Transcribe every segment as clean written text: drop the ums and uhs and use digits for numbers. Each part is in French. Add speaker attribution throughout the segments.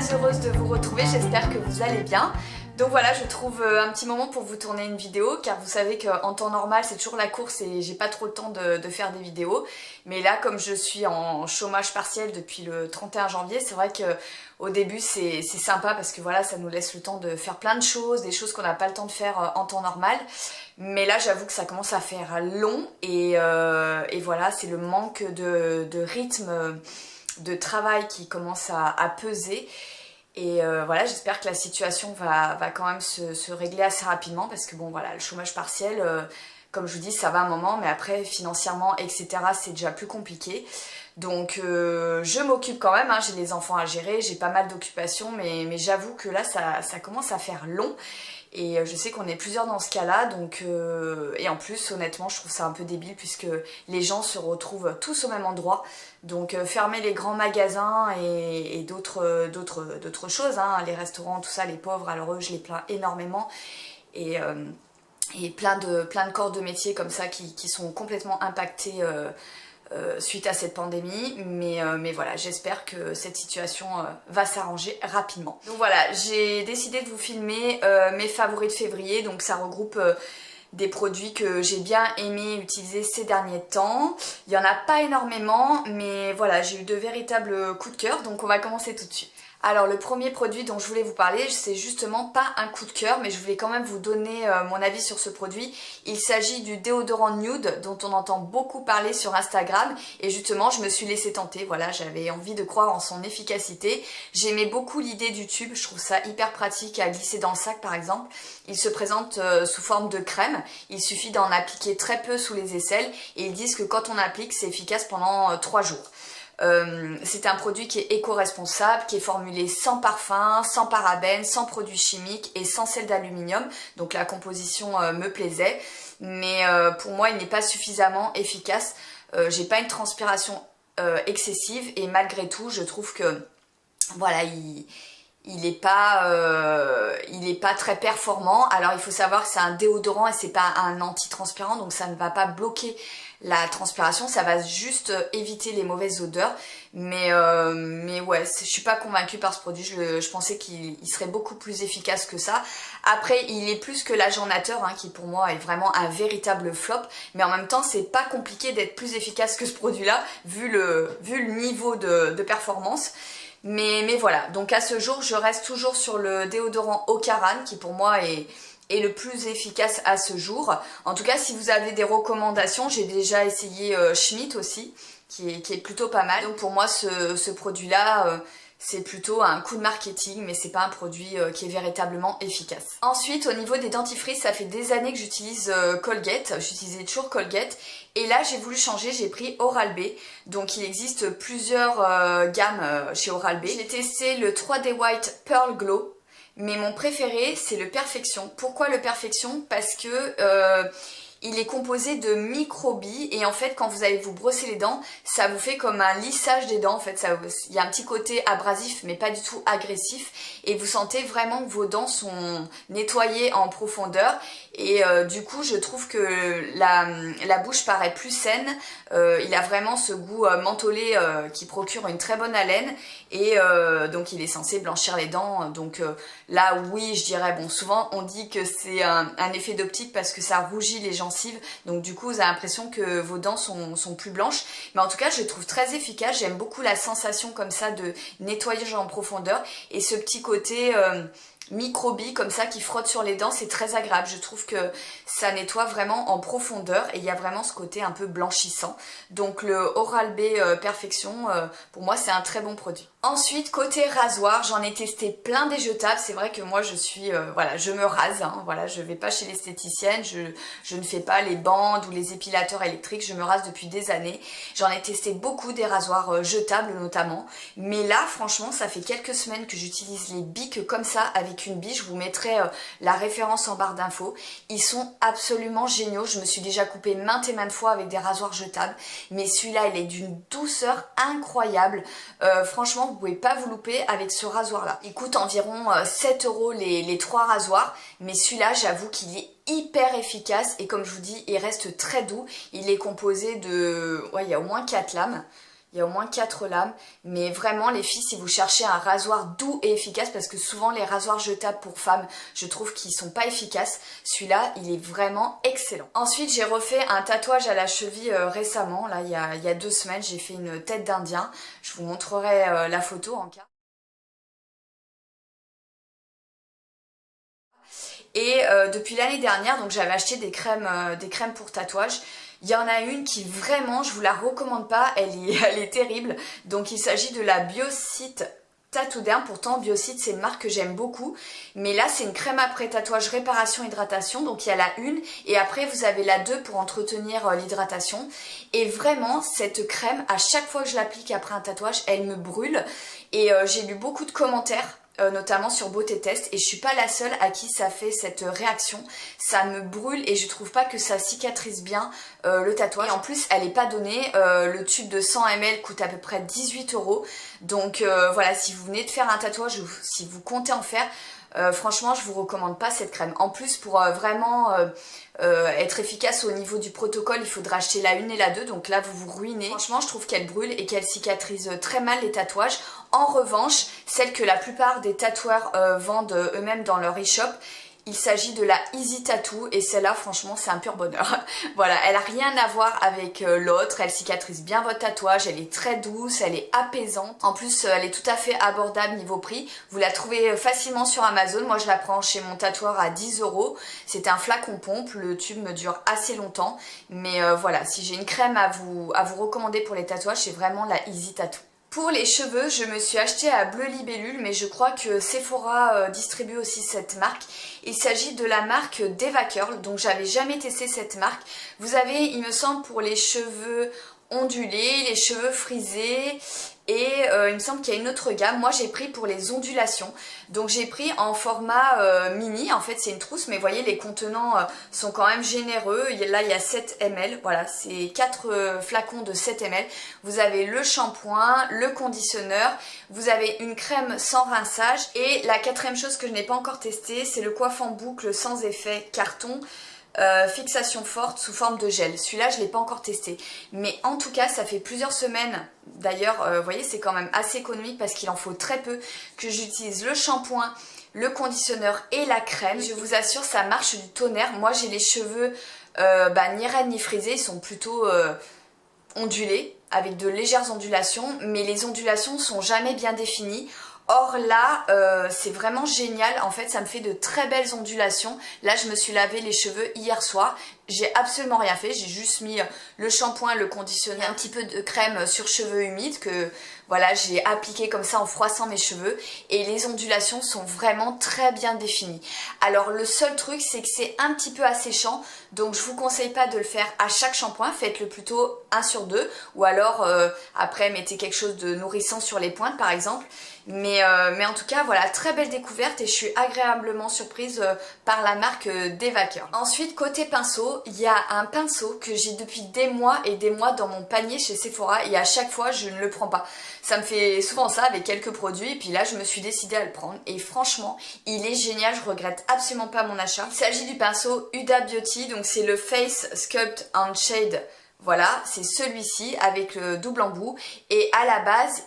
Speaker 1: très heureuse de vous retrouver, j'espère que vous allez bien. Donc voilà, je trouve un petit moment pour vous tourner une vidéo, car vous savez qu'en temps normal c'est toujours la course et j'ai pas trop le temps de faire des vidéos. Mais là, comme je suis en chômage partiel depuis le 31 janvier, c'est vrai que au début c'est sympa parce que voilà, ça nous laisse le temps de faire plein de choses, des choses qu'on n'a pas le temps de faire en temps normal. Mais là, j'avoue que ça commence à faire long et voilà, c'est le manque de rythme de travail qui commence à peser. Et voilà, j'espère que la situation va quand même se régler assez rapidement parce que bon voilà, le chômage partiel, comme je vous dis, ça va un moment, mais après financièrement, etc., c'est déjà plus compliqué. Donc je m'occupe quand même, hein, j'ai les enfants à gérer, j'ai pas mal d'occupations, mais j'avoue que là, ça commence à faire long. Et je sais qu'on est plusieurs dans ce cas-là, donc et en plus, honnêtement, je trouve ça un peu débile puisque les gens se retrouvent tous au même endroit. Donc fermer les grands magasins et d'autres choses, hein, les restaurants, tout ça, les pauvres, alors eux, je les plains énormément. Et plein de corps de métier comme ça qui sont complètement impactés suite à cette pandémie, mais voilà, j'espère que cette situation va s'arranger rapidement. Donc voilà, j'ai décidé de vous filmer mes favoris de février, donc ça regroupe des produits que j'ai bien aimé utiliser ces derniers temps. Il n'y en a pas énormément, mais voilà, j'ai eu de véritables coups de cœur, donc on va commencer tout de suite. Alors le premier produit dont je voulais vous parler, c'est justement pas un coup de cœur, mais je voulais quand même vous donner mon avis sur ce produit. Il s'agit du déodorant Nude dont on entend beaucoup parler sur Instagram et justement je me suis laissée tenter, voilà, j'avais envie de croire en son efficacité. J'aimais beaucoup l'idée du tube, je trouve ça hyper pratique à glisser dans le sac par exemple. Il se présente sous forme de crème, il suffit d'en appliquer très peu sous les aisselles et ils disent que quand on applique c'est efficace pendant 3 jours. C'est un produit qui est éco-responsable, qui est formulé sans parfum, sans parabènes, sans produits chimiques et sans sel d'aluminium. Donc la composition me plaisait, mais pour moi il n'est pas suffisamment efficace. J'ai pas une transpiration excessive et malgré tout je trouve que voilà, il est pas très performant. Alors il faut savoir que c'est un déodorant et c'est pas un anti-transpirant, donc ça ne va pas bloquer la transpiration, ça va juste éviter les mauvaises odeurs. Mais ouais, je suis pas convaincue par ce produit, je pensais qu'il serait beaucoup plus efficace que ça. Après, il est plus que l'agent nateur, hein, qui pour moi est vraiment un véritable flop, mais en même temps c'est pas compliqué d'être plus efficace que ce produit-là, vu le niveau de performance. Mais voilà, donc à ce jour, je reste toujours sur le déodorant Ocaran, qui pour moi est le plus efficace à ce jour. En tout cas, si vous avez des recommandations, j'ai déjà essayé Schmitt aussi, qui est plutôt pas mal. Donc pour moi, ce produit-là, c'est plutôt un coup de marketing, mais c'est pas un produit qui est véritablement efficace. Ensuite, au niveau des dentifrices, ça fait des années que j'utilise Colgate, j'utilisais toujours Colgate, et là j'ai voulu changer, j'ai pris Oral-B. Donc il existe plusieurs gammes chez Oral-B. J'ai testé le 3D White Pearl Glow, mais mon préféré c'est le Perfection. Pourquoi le Perfection? Parce que il est composé de microbilles et en fait quand vous allez vous brosser les dents, ça vous fait comme un lissage des dents. En fait, il y a un petit côté abrasif mais pas du tout agressif et vous sentez vraiment que vos dents sont nettoyées en profondeur et du coup je trouve que la bouche paraît plus saine. Il a vraiment ce goût mentholé qui procure une très bonne haleine et donc il est censé blanchir les dents. Donc là oui, je dirais, bon, souvent on dit que c'est un effet d'optique parce que ça rougit les gencives, donc du coup vous avez l'impression que vos dents sont plus blanches, mais en tout cas je le trouve très efficace. J'aime beaucoup la sensation comme ça de nettoyage en profondeur et ce petit côté microbilles comme ça qui frottent sur les dents, c'est très agréable. Je trouve que ça nettoie vraiment en profondeur et il y a vraiment ce côté un peu blanchissant. Donc le Oral-B Perfection, pour moi c'est un très bon produit. Ensuite, côté rasoir, j'en ai testé plein des jetables. C'est vrai que moi je suis, voilà, je me rase, hein, voilà, je vais pas chez l'esthéticienne, je ne fais pas les bandes ou les épilateurs électriques, je me rase depuis des années. J'en ai testé beaucoup des rasoirs jetables notamment, mais là franchement ça fait quelques semaines que j'utilise les bics comme ça avec une bille. Je vous mettrai la référence en barre d'infos. Ils sont absolument géniaux, je me suis déjà coupée maintes et maintes fois avec des rasoirs jetables, mais celui-là il est d'une douceur incroyable. Franchement vous pouvez pas vous louper avec ce rasoir là. Il coûte environ 7 € les 3 rasoirs, mais celui-là j'avoue qu'il est hyper efficace et comme je vous dis il reste très doux. Il est composé de, ouais, il y a au moins 4 lames. il y a au moins 4 lames, mais vraiment les filles, si vous cherchez un rasoir doux et efficace, parce que souvent les rasoirs jetables pour femmes, je trouve qu'ils sont pas efficaces, celui-là il est vraiment excellent. Ensuite j'ai refait un tatouage à la cheville récemment, là il y a 2 semaines, j'ai fait une tête d'Indien, je vous montrerai la photo en cas. Et depuis l'année dernière, donc j'avais acheté des crèmes pour tatouage. Il y en a une qui vraiment, je vous la recommande pas, elle est terrible. Donc il s'agit de la Biocyte Tattoo Derm. Pourtant Biocyte c'est une marque que j'aime beaucoup. Mais là c'est une crème après tatouage réparation hydratation. Donc il y a la 1 et après vous avez la 2 pour entretenir l'hydratation. Et vraiment cette crème, à chaque fois que je l'applique après un tatouage, elle me brûle. Et j'ai lu beaucoup de commentaires. Notamment sur Beauté Test, et je suis pas la seule à qui ça fait cette réaction. Ça me brûle et je trouve pas que ça cicatrise bien le tatouage. Et en plus elle est pas donnée, le tube de 100 ml coûte à peu près 18 €. Donc voilà, si vous venez de faire un tatouage ou si vous comptez en faire, franchement je vous recommande pas cette crème. En plus pour vraiment être efficace au niveau du protocole, il faudra acheter la 1 et la 2, donc là vous vous ruinez. Franchement je trouve qu'elle brûle et qu'elle cicatrise très mal les tatouages. En revanche, celle que la plupart des tatoueurs vendent eux-mêmes dans leur e-shop, il s'agit de la Easy Tattoo et celle-là franchement c'est un pur bonheur. Voilà, elle a rien à voir avec l'autre, elle cicatrise bien votre tatouage, elle est très douce, elle est apaisante. En plus elle est tout à fait abordable niveau prix, vous la trouvez facilement sur Amazon. Moi je la prends chez mon tatoueur à 10 €. C'est un flacon pompe, le tube me dure assez longtemps. Mais voilà, si j'ai une crème à vous recommander pour les tatouages, c'est vraiment la Easy Tattoo. Pour les cheveux, je me suis acheté à Bleu Libellule, mais je crois que Sephora distribue aussi cette marque. Il s'agit de la marque Deva Curl, donc j'avais jamais testé cette marque. Vous avez, il me semble, pour les cheveux ondulés, les cheveux frisés, et il me semble qu'il y a une autre gamme. Moi j'ai pris pour les ondulations, donc j'ai pris en format mini. En fait c'est une trousse, mais vous voyez les contenants sont quand même généreux. Là il y a 7 ml, voilà, c'est 4 flacons de 7 ml. Vous avez le shampoing, le conditionneur, vous avez une crème sans rinçage, et la 4e chose que je n'ai pas encore testée, c'est le coiffe en boucle sans effet carton. Fixation forte sous forme de gel. Celui-là je ne l'ai pas encore testé, mais en tout cas ça fait plusieurs semaines, d'ailleurs vous voyez c'est quand même assez économique parce qu'il en faut très peu, que j'utilise le shampoing, le conditionneur et la crème. Je vous assure ça marche du tonnerre. Moi j'ai les cheveux ni raides ni frisés, ils sont plutôt ondulés avec de légères ondulations, mais les ondulations sont jamais bien définies. Or là, c'est vraiment génial, en fait ça me fait de très belles ondulations. Là je me suis lavé les cheveux hier soir, j'ai absolument rien fait, j'ai juste mis le shampoing, le conditionneur, un petit peu de crème sur cheveux humides que voilà j'ai appliqué comme ça en froissant mes cheveux, et les ondulations sont vraiment très bien définies. Alors le seul truc c'est que c'est un petit peu asséchant, donc je vous conseille pas de le faire à chaque shampoing, faites-le plutôt 1 sur 2, ou alors après mettez quelque chose de nourrissant sur les pointes par exemple. Mais en tout cas voilà, très belle découverte et je suis agréablement surprise par la marque Deva Curl. Ensuite côté pinceau, il y a un pinceau que j'ai depuis des mois et des mois dans mon panier chez Sephora, et à chaque fois je ne le prends pas. Ça me fait souvent ça avec quelques produits, et puis là je me suis décidée à le prendre et franchement il est génial, je regrette absolument pas mon achat. Il s'agit du pinceau Huda Beauty, donc c'est le Face Sculpt and Shade. Voilà, c'est celui-ci avec le double embout, et à la base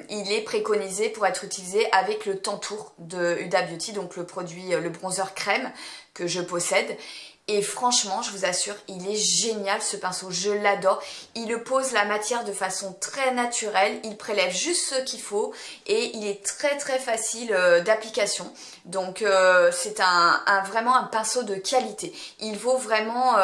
Speaker 1: il est préconisé pour être utilisé avec le Tantour de Huda Beauty, donc le produit, le bronzer crème que je possède. Et franchement, je vous assure, il est génial ce pinceau, je l'adore. Il pose la matière de façon très naturelle, il prélève juste ce qu'il faut et il est très très facile d'application. Donc c'est vraiment un pinceau de qualité. Il vaut vraiment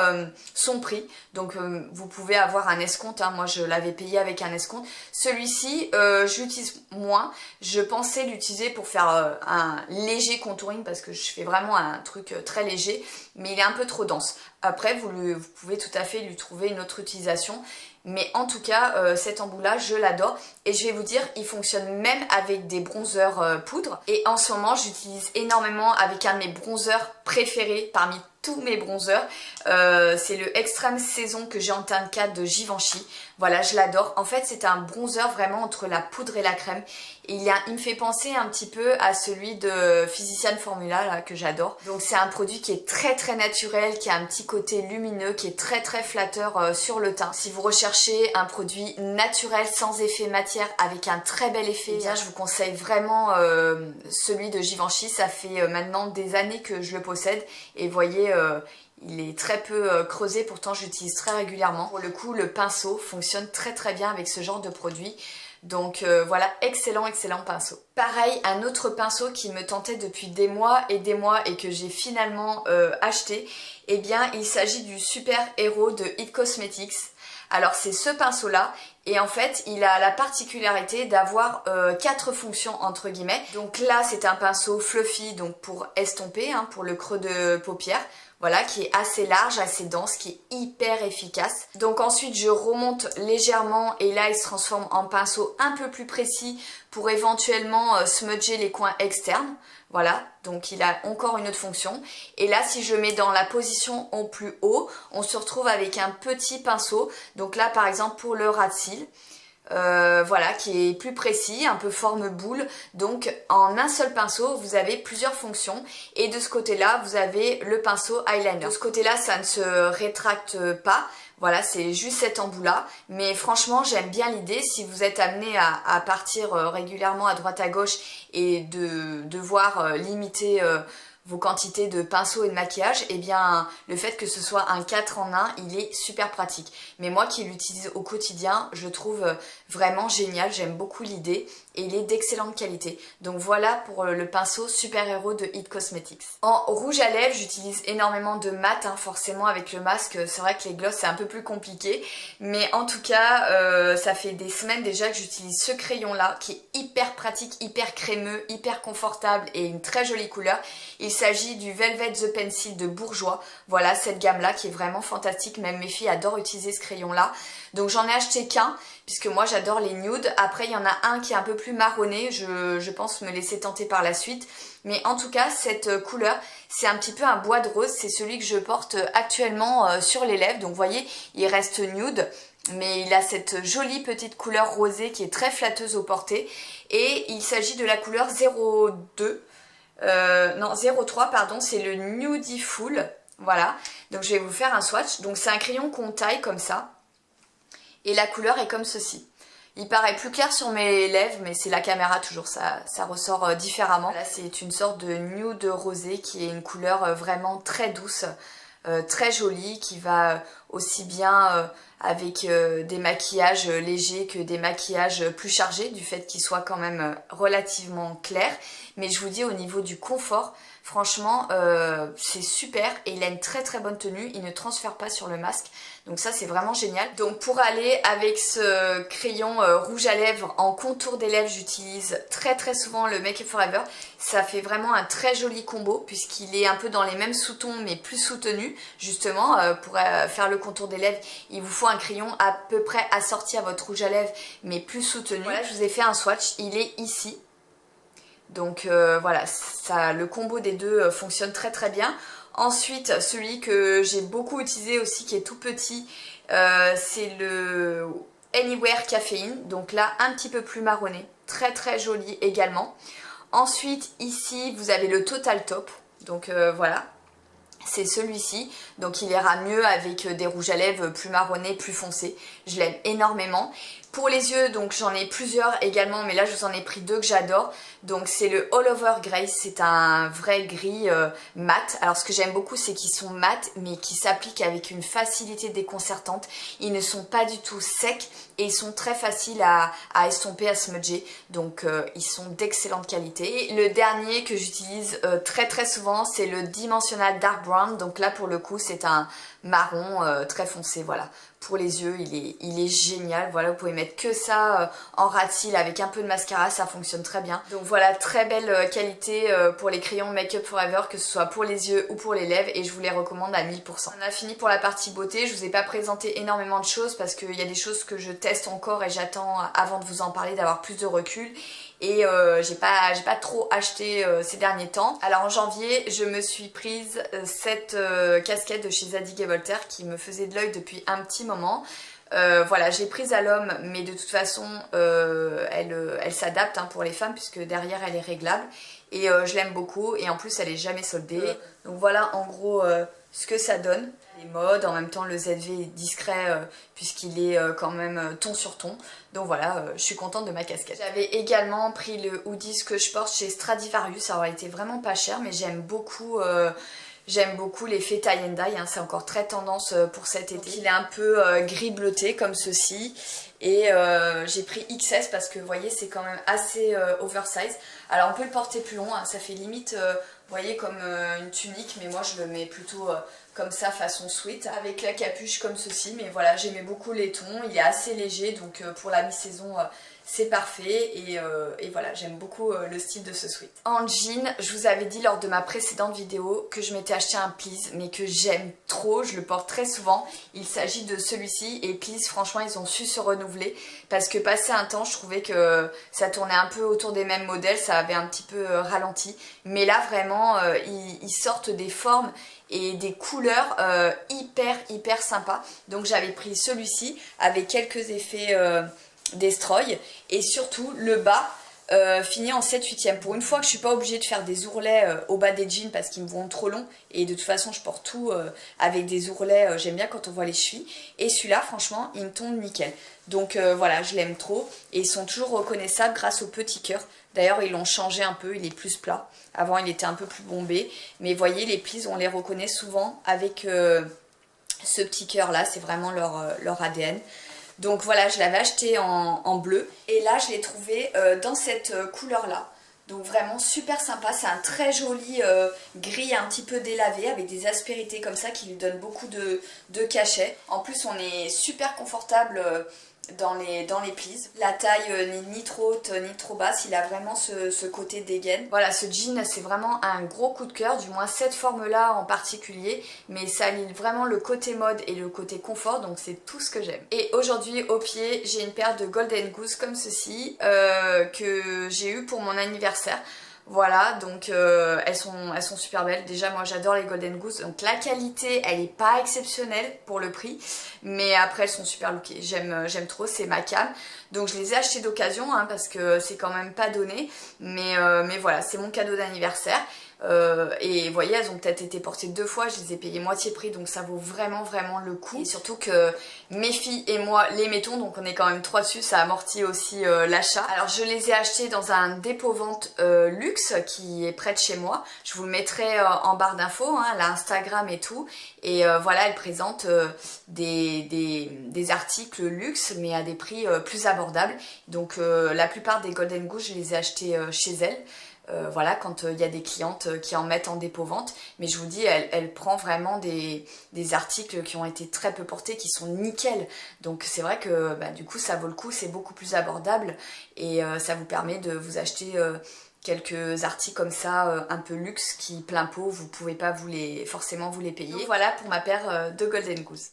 Speaker 1: son prix. Donc vous pouvez avoir un escompte, hein. Moi je l'avais payé avec un escompte. Celui-ci, je l'utilise moins. Je pensais l'utiliser pour faire un léger contouring parce que je fais vraiment un truc très léger, mais il est un peu trop dense. Après vous pouvez tout à fait lui trouver une autre utilisation, mais en tout cas cet embout là je l'adore, et je vais vous dire il fonctionne même avec des bronzers poudre, et en ce moment j'utilise énormément avec un de mes bronzers préféré parmi tous mes bronzers. C'est le Extreme Saison que j'ai en teinte 4 de Givenchy. Voilà, je l'adore. En fait, c'est un bronzer vraiment entre la poudre et la crème. Et il me fait penser un petit peu à celui de Physician Formula là, que j'adore. Donc c'est un produit qui est très très naturel, qui a un petit côté lumineux, qui est très très flatteur sur le teint. Si vous recherchez un produit naturel sans effet matière avec un très bel effet, eh bien, je vous conseille vraiment celui de Givenchy. Ça fait maintenant des années que je le possède et vous voyez il est très peu creusé, pourtant j'utilise très régulièrement. Pour le coup, le pinceau fonctionne très très bien avec ce genre de produit. Donc voilà, excellent pinceau. Pareil, un autre pinceau qui me tentait depuis des mois et que j'ai finalement acheté, eh bien il s'agit du Super Hero de It Cosmetics. Alors c'est ce pinceau là et en fait il a la particularité d'avoir 4 fonctions entre guillemets. Donc là c'est un pinceau fluffy donc pour estomper, hein, pour le creux de paupière. Voilà, qui est assez large, assez dense, qui est hyper efficace. Donc ensuite je remonte légèrement et là il se transforme en pinceau un peu plus précis pour éventuellement smudger les coins externes. Voilà, donc il a encore une autre fonction. Et là si je mets dans la position au plus haut, on se retrouve avec un petit pinceau. Donc là par exemple pour le ras de cils. Voilà, qui est plus précis, un peu forme boule. Donc en un seul pinceau vous avez plusieurs fonctions et de ce côté là vous avez le pinceau eyeliner. De ce côté là ça ne se rétracte pas, voilà, c'est juste cet embout là, mais franchement j'aime bien l'idée. Si vous êtes amené à partir régulièrement à droite à gauche et de devoir limiter vos quantités de pinceaux et de maquillage, et bien le fait que ce soit un 4 en 1, il est super pratique. Mais moi qui l'utilise au quotidien, je trouve vraiment génial, j'aime beaucoup l'idée et il est d'excellente qualité. Donc voilà pour le pinceau Super Hero de It Cosmetics. En rouge à lèvres, j'utilise énormément de mat, hein, forcément avec le masque, c'est vrai que les gloss c'est un peu plus compliqué, mais en tout cas ça fait des semaines déjà que j'utilise ce crayon là qui est hyper pratique, hyper crémeux, hyper confortable et une très jolie couleur. Il s'agit du Velvet The Pencil de Bourjois. Voilà, cette gamme-là qui est vraiment fantastique. Même mes filles adorent utiliser ce crayon-là. Donc j'en ai acheté qu'un, puisque moi j'adore les nudes. Après, il y en a un qui est un peu plus marronné. Je pense me laisser tenter par la suite. Mais en tout cas, cette couleur, c'est un petit peu un bois de rose. C'est celui que je porte actuellement sur les lèvres. Donc vous voyez, il reste nude. Mais il a cette jolie petite couleur rosée qui est très flatteuse au porté. Et il s'agit de la couleur 02. Non 03 pardon, c'est le Nudiful. Voilà, donc je vais vous faire un swatch. Donc c'est un crayon qu'on taille comme ça et la couleur est comme ceci. Il paraît plus clair sur mes lèvres, mais c'est la caméra toujours, ça ressort différemment. Là c'est une sorte de nude rosé qui est une couleur vraiment très douce, très jolie, qui va aussi bien avec des maquillages légers que des maquillages plus chargés, du fait qu'ils soient quand même relativement clairs. Mais je vous dis, au niveau du confort, franchement c'est super et il a une très très bonne tenue, il ne transfère pas sur le masque, donc ça c'est vraiment génial. Donc pour aller avec ce crayon rouge à lèvres en contour des lèvres, j'utilise très très souvent le Make Up For Ever. Ça fait vraiment un très joli combo puisqu'il est un peu dans les mêmes sous-tons mais plus soutenu. Justement pour faire le contour des lèvres, il vous faut un crayon à peu près assorti à votre rouge à lèvres mais plus soutenu. Voilà, je vous ai fait un swatch, il est ici. Donc voilà, ça, le combo des deux fonctionne très très bien. Ensuite, celui que j'ai beaucoup utilisé aussi, qui est tout petit, c'est le Anywhere Caféine. Donc là, un petit peu plus marronné, très très joli également. Ensuite, ici, vous avez le Total Top. Donc voilà, c'est celui-ci. Donc il ira mieux avec des rouges à lèvres plus marronnés, plus foncés. Je l'aime énormément. Pour les yeux, donc j'en ai plusieurs également, mais là je vous en ai pris deux que j'adore. Donc c'est le All Over Grace, c'est un vrai gris mat. Alors ce que j'aime beaucoup, c'est qu'ils sont mat, mais qui s'appliquent avec une facilité déconcertante. Ils ne sont pas du tout secs et ils sont très faciles à estomper, à smudger. Donc ils sont d'excellente qualité. Et le dernier que j'utilise très très souvent, c'est le Dimensional Dark Brown. Donc là pour le coup, c'est un marron très foncé, voilà. Pour les yeux, il est génial. Voilà, vous pouvez mettre que ça en rat de cils avec un peu de mascara, ça fonctionne très bien. Donc voilà, très belle qualité pour les crayons Make Up Forever, que ce soit pour les yeux ou pour les lèvres, et je vous les recommande à 1000%. On a fini pour la partie beauté. Je vous ai pas présenté énormément de choses parce qu'il y a des choses que je teste encore et j'attends avant de vous en parler, d'avoir plus de recul. Et j'ai pas trop acheté ces derniers temps. Alors en janvier, je me suis prise cette casquette de chez Zadig & Voltaire qui me faisait de l'œil depuis un petit moment. Voilà, j'ai prise à l'homme, mais de toute façon, elle s'adapte hein, pour les femmes puisque derrière elle est réglable. Et je l'aime beaucoup et en plus elle est jamais soldée. Donc voilà en gros ce que ça donne. Les modes, en même temps le ZV est discret puisqu'il est quand même ton sur ton. Donc voilà, je suis contente de ma casquette. J'avais également pris le hoodie que je porte chez Stradivarius. Ça aurait été vraiment pas cher mais j'aime beaucoup l'effet tie and dye, hein, c'est encore très tendance pour cet été. Donc, il est un peu gris bleuté comme ceci et j'ai pris XS parce que vous voyez c'est quand même assez oversize. Alors on peut le porter plus long, hein, ça fait limite vous voyez comme une tunique mais moi je le mets plutôt comme ça façon sweat avec la capuche comme ceci. Mais voilà, j'aimais beaucoup les tons, il est assez léger donc pour la mi-saison c'est parfait et voilà, j'aime beaucoup le style de ce sweat. En jean, je vous avais dit lors de ma précédente vidéo que je m'étais acheté un Please mais que j'aime trop, je le porte très souvent. Il s'agit de celui-ci et Please franchement ils ont su se renouveler parce que passé un temps je trouvais que ça tournait un peu autour des mêmes modèles, ça avait un petit peu ralenti. Mais là vraiment ils sortent des formes et des couleurs hyper sympas. Donc j'avais pris celui-ci avec quelques effets Destroy et surtout le bas fini en 7/8e. Pour une fois que je suis pas obligée de faire des ourlets au bas des jeans parce qu'ils me vont trop long et de toute façon je porte tout avec des ourlets, j'aime bien quand on voit les chevilles et celui-là franchement il me tombe nickel. Donc voilà, je l'aime trop et ils sont toujours reconnaissables grâce au petit cœur. D'ailleurs ils l'ont changé un peu, il est plus plat. Avant il était un peu plus bombé mais voyez les plis on les reconnaît souvent avec ce petit cœur là, c'est vraiment leur ADN. Donc voilà, je l'avais acheté en bleu et là je l'ai trouvé dans cette couleur là. Donc vraiment super sympa, c'est un très joli gris un petit peu délavé avec des aspérités comme ça qui lui donnent beaucoup de cachet. En plus on est super confortable dans les plis. La taille n'est ni trop haute ni trop basse, il a vraiment ce côté dégaine. Voilà, ce jean c'est vraiment un gros coup de cœur, du moins cette forme là en particulier, mais ça allie vraiment le côté mode et le côté confort, donc c'est tout ce que j'aime. Et aujourd'hui au pied j'ai une paire de Golden Goose comme ceci que j'ai eu pour mon anniversaire. Voilà, donc elles sont super belles. Déjà moi j'adore les Golden Goose, donc la qualité elle est pas exceptionnelle pour le prix, mais après elles sont super lookées, j'aime trop, c'est ma cam. Donc je les ai achetées d'occasion hein, parce que c'est quand même pas donné, mais voilà, c'est mon cadeau d'anniversaire. Et vous voyez, elles ont peut-être été portées 2 fois, je les ai payées moitié prix, donc ça vaut vraiment le coup. Et surtout que mes filles et moi les mettons, donc on est quand même 3 dessus, ça amortit aussi l'achat. Alors je les ai achetées dans un dépôt-vente luxe qui est près de chez moi. Je vous le mettrai en barre d'infos, hein, l'Instagram et tout. Et voilà, elles présentent des articles luxe, mais à des prix plus abordables. Donc la plupart des Golden Goose, je les ai achetés chez elles. Voilà, quand il y a des clientes qui en mettent en dépôt-vente, mais je vous dis, elle prend vraiment des articles qui ont été très peu portés, qui sont nickel, donc c'est vrai que bah, du coup ça vaut le coup, c'est beaucoup plus abordable et ça vous permet de vous acheter quelques articles comme ça un peu luxe qui plein pot, vous pouvez pas forcément vous les payer. Donc voilà pour ma paire de Golden Goose.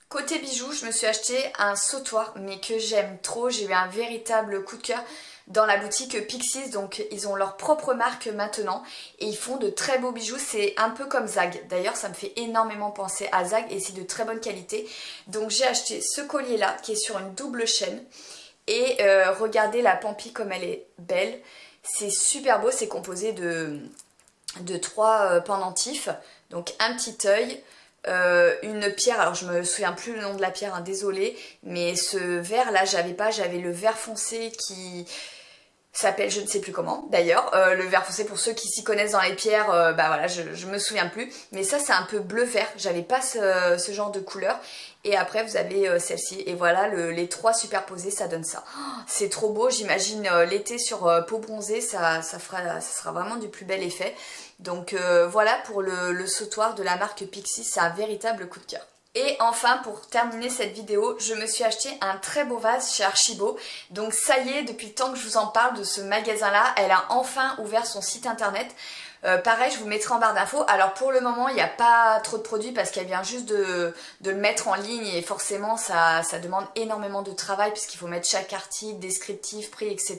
Speaker 1: Côté bijoux, je me suis acheté un sautoir, mais que j'aime trop. J'ai eu un véritable coup de cœur dans la boutique Pixies, donc ils ont leur propre marque maintenant et ils font de très beaux bijoux, c'est un peu comme Zag. D'ailleurs ça me fait énormément penser à Zag et c'est de très bonne qualité. Donc j'ai acheté ce collier là qui est sur une double chaîne et regardez la pampi comme elle est belle. C'est super beau, c'est composé de 3 pendentifs, donc un petit œil. Une pierre, alors je me souviens plus le nom de la pierre, hein, désolée, mais ce vert là j'avais le vert foncé s'appelle je ne sais plus comment d'ailleurs, le vert foncé pour ceux qui s'y connaissent dans les pierres, bah voilà je me souviens plus, mais ça c'est un peu bleu vert, j'avais pas ce genre de couleur. Et après vous avez celle-ci et voilà les trois superposés ça donne ça. Oh, c'est trop beau, j'imagine l'été sur peau bronzée ça sera vraiment du plus bel effet. Donc voilà pour le sautoir de la marque Pixi, c'est un véritable coup de cœur. Et enfin pour terminer cette vidéo, je me suis acheté un très beau vase chez Archibaud. Donc ça y est, depuis le temps que je vous en parle de ce magasin là, elle a enfin ouvert son site internet. Pareil, je vous mettrai en barre d'infos. Alors pour le moment, il n'y a pas trop de produits parce qu'elle vient juste de le mettre en ligne et forcément ça demande énormément de travail puisqu'il faut mettre chaque article, descriptif, prix, etc.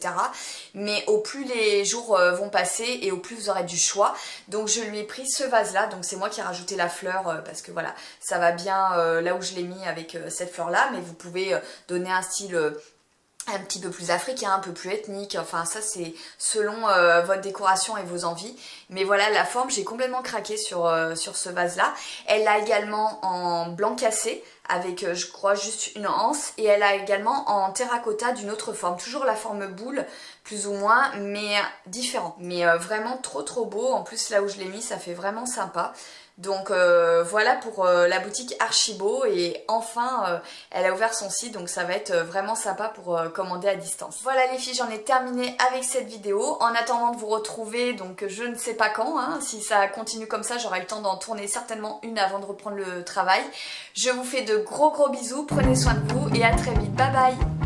Speaker 1: Mais au plus les jours vont passer et au plus vous aurez du choix. Donc je lui ai pris ce vase là, donc c'est moi qui ai rajouté la fleur parce que voilà, ça va bien là où je l'ai mis avec cette fleur là, mais vous pouvez donner un style un petit peu plus africain, un peu plus ethnique, enfin ça c'est selon votre décoration et vos envies. Mais voilà la forme, j'ai complètement craqué sur ce vase là. Elle l'a également en blanc cassé avec je crois juste une anse et elle a également en terracotta d'une autre forme, toujours la forme boule plus ou moins mais différent. Mais vraiment trop beau, en plus là où je l'ai mis ça fait vraiment sympa. Donc voilà pour la boutique Archibaud et enfin elle a ouvert son site donc ça va être vraiment sympa pour commander à distance. Voilà les filles, j'en ai terminé avec cette vidéo. En attendant de vous retrouver, donc je ne sais pas quand, hein, si ça continue comme ça j'aurai le temps d'en tourner certainement une avant de reprendre le travail. Je vous fais de gros bisous, prenez soin de vous et à très vite, bye bye.